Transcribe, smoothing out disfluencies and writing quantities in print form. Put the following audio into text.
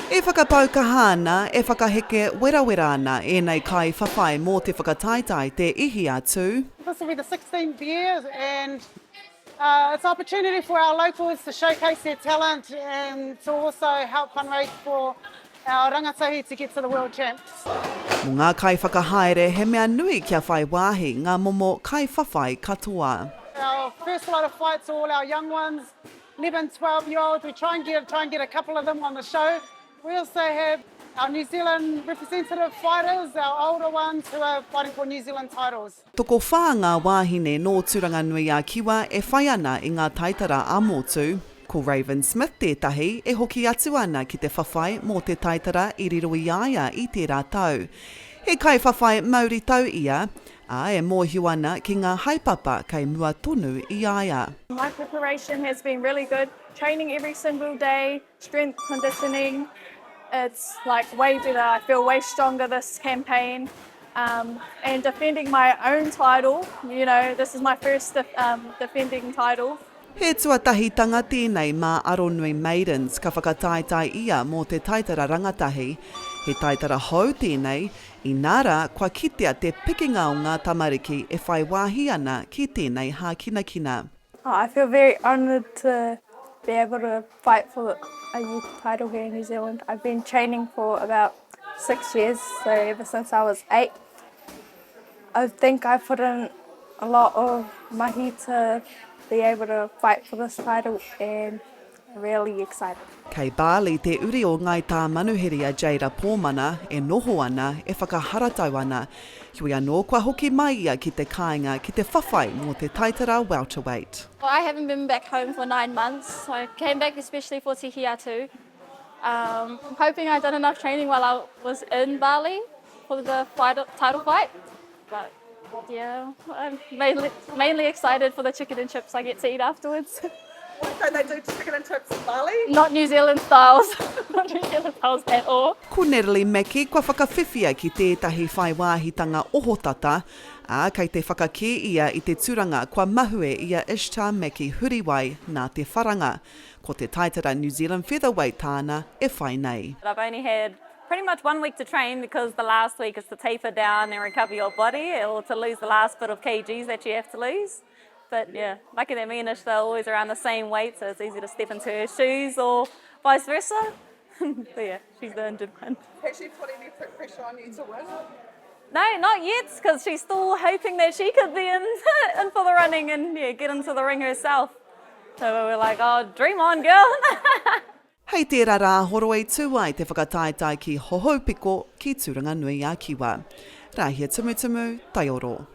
E whakapau ka hāna, e whakaheke werawera ana e nei kai whawhai mō te whakataitai Te Ihi atu. This will be the 16th year and it's an opportunity for our locals to showcase their talent and to also help fundraise for our rangatahi to get to the World Champs. Mō ngā kai whakahaere he mea nui kia whai wāhi ngā momo kai whawhai katoa. Our first lot of fights are all our young ones, 11, 12-year-olds. We try and get a couple of them on the show. We also have our New Zealand representative fighters, our older ones who are fighting for New Zealand titles. Toko whā ngā wāhine no Tūranganui-a-Kiwa e whai ana i ngā taitara ā-motu. Ko Raven Smith tētahi e hoki atu ana ki te whawhai mō te taitara i riro i aia i tērā tau. He kai whawhai Māori tau ia, a e mōhiu ana ki ngā haipapa kei mua tonu i aia. My preparation has been really good. Training every single day, strength conditioning. It's like way better. I feel way stronger this campaign. And defending my own title, you know, this is my first defending title. He tuatahitanga tēnei mā Aronui Maidens ka whakataitai ia mō te taitara rangatahi. He taitara hou tēnei, i nāra kua kitea te pikinga o ngā tamariki e whai wāhi ana ki tēnei hākinakina. I feel very honoured to be able to fight for a youth title here in New Zealand. I've been training for about 6 years, so ever since I was 8. I think I put in a lot of mahi to be able to fight for this title and I'm really excited. Kei Bali te uri o ngai tā manuhiri a Jaira Pōmana e noho ana e whakaharatau ana. Hui anō kua hoki mai ia ki te kāinga ki te whawhai mō te taitara welterweight. Well, I haven't been back home for 9 months, so I came back especially for Te Ihi atu. I'm hoping I'd done enough training while I was in Bali for the title fight. But yeah, I'm mainly excited for the chicken and chips I get to eat afterwards. So they do chicken and chips in Bali? Not New Zealand styles. Not New Zealand styles at all. Ko Natalie Mackie kua whakawhiwhia ki tētahi whaiwāhitanga ohotata, a kei te whakakē ia i te tūranga kua mahue ia Ishtar Mackie huriwai nā te wharanga. Ko te taitara New Zealand featherweight tāna e whai nei. I've only had pretty much 1 week to train because the last week is to taper down and recover your body or to lose the last bit of kgs that you have to lose. But yeah, lucky that me and Ishtar are always around the same weight, so it's easy to step into her shoes or vice versa. But yeah, she's the injured one. Has she put any pressure on you to win? No, not yet, because she's still hoping that she could be in for the running and yeah, get into the ring herself. So we're like, oh, dream on, girl. Hei tērā rā horo e tūai te whakataitai ki Hohopiko ki Tūranganui-a-Kiwa. Rahia tumutumu, Taioro.